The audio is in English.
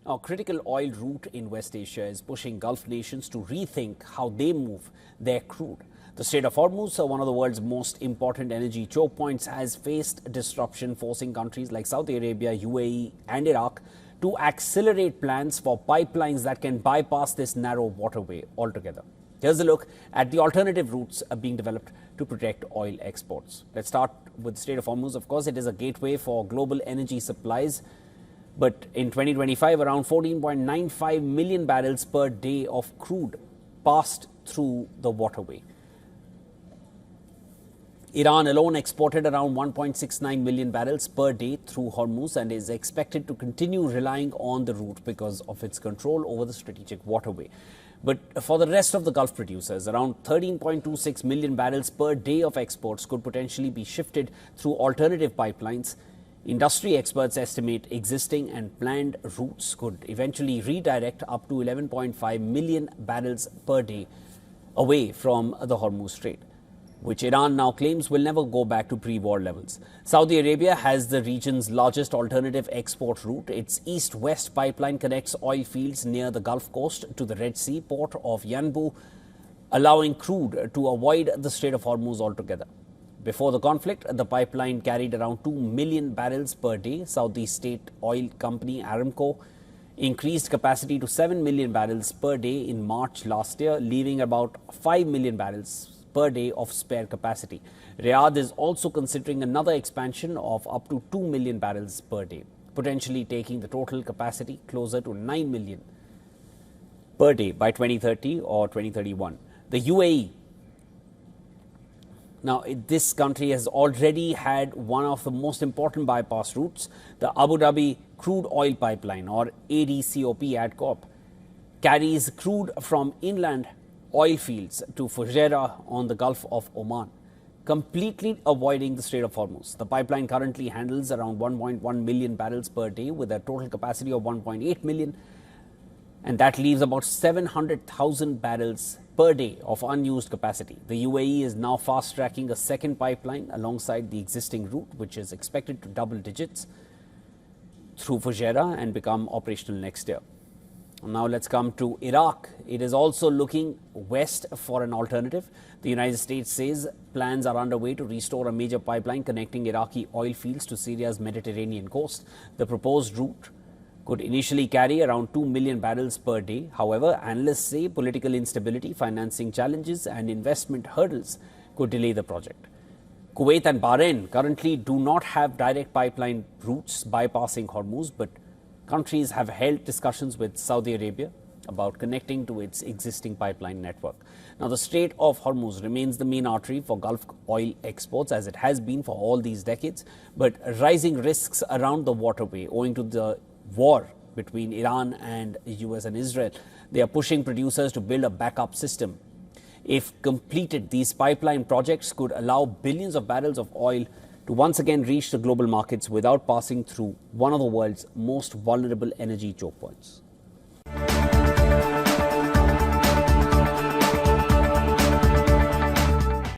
A critical oil route in West Asia is pushing Gulf nations to rethink how they move their crude. The Strait of Hormuz, one of the world's most important energy choke points, has faced disruption, forcing countries like Saudi Arabia, UAE and Iraq to accelerate plans for pipelines that can bypass this narrow waterway altogether. Here's a look at the alternative routes being developed to protect oil exports. Let's start with the Strait of Hormuz. Of course, it is a gateway for global energy supplies. But in 2025, around 14.95 million barrels per day of crude passed through the waterway. Iran alone exported around 1.69 million barrels per day through Hormuz and is expected to continue relying on the route because of its control over the strategic waterway. But for the rest of the Gulf producers, around 13.26 million barrels per day of exports could potentially be shifted through alternative pipelines. Industry experts estimate existing and planned routes could eventually redirect up to 11.5 million barrels per day away from the Hormuz Strait, which Iran now claims will never go back to pre-war levels. Saudi Arabia has the region's largest alternative export route. Its east-west pipeline connects oil fields near the Gulf Coast to the Red Sea port of Yanbu, allowing crude to avoid the Strait of Hormuz altogether. Before the conflict, the pipeline carried around 2 million barrels per day. Saudi state oil company Aramco increased capacity to 7 million barrels per day in March last year, leaving about 5 million barrels per day of spare capacity. Riyadh is also considering another expansion of up to 2 million barrels per day, potentially taking the total capacity closer to 9 million per day by 2030 or 2031. The UAE. Now, this country has already had one of the most important bypass routes, the Abu Dhabi Crude Oil Pipeline, or ADCOP ADCOP, carries crude from inland oil fields to Fujairah on the Gulf of Oman, completely avoiding the Strait of Hormuz. The pipeline currently handles around 1.1 million barrels per day with a total capacity of 1.8 million, and that leaves about 700,000 barrels per day of unused capacity. The UAE is now fast-tracking a second pipeline alongside the existing route, which is expected to double digits through Fujairah and become operational next year. Now let's come to Iraq. It is also looking west for an alternative. The United States says plans are underway to restore a major pipeline connecting Iraqi oil fields to Syria's Mediterranean coast. The proposed route could initially carry around 2 million barrels per day. However, analysts say political instability, financing challenges and investment hurdles could delay the project. Kuwait and Bahrain currently do not have direct pipeline routes bypassing Hormuz, but countries have held discussions with Saudi Arabia about connecting to its existing pipeline network. Now, the Strait of Hormuz remains the main artery for Gulf oil exports, as it has been for all these decades, but rising risks around the waterway owing to the war between Iran and US and Israel, they are pushing producers to build a backup system. If completed, these pipeline projects could allow billions of barrels of oil to once again reach the global markets without passing through one of the world's most vulnerable energy choke points.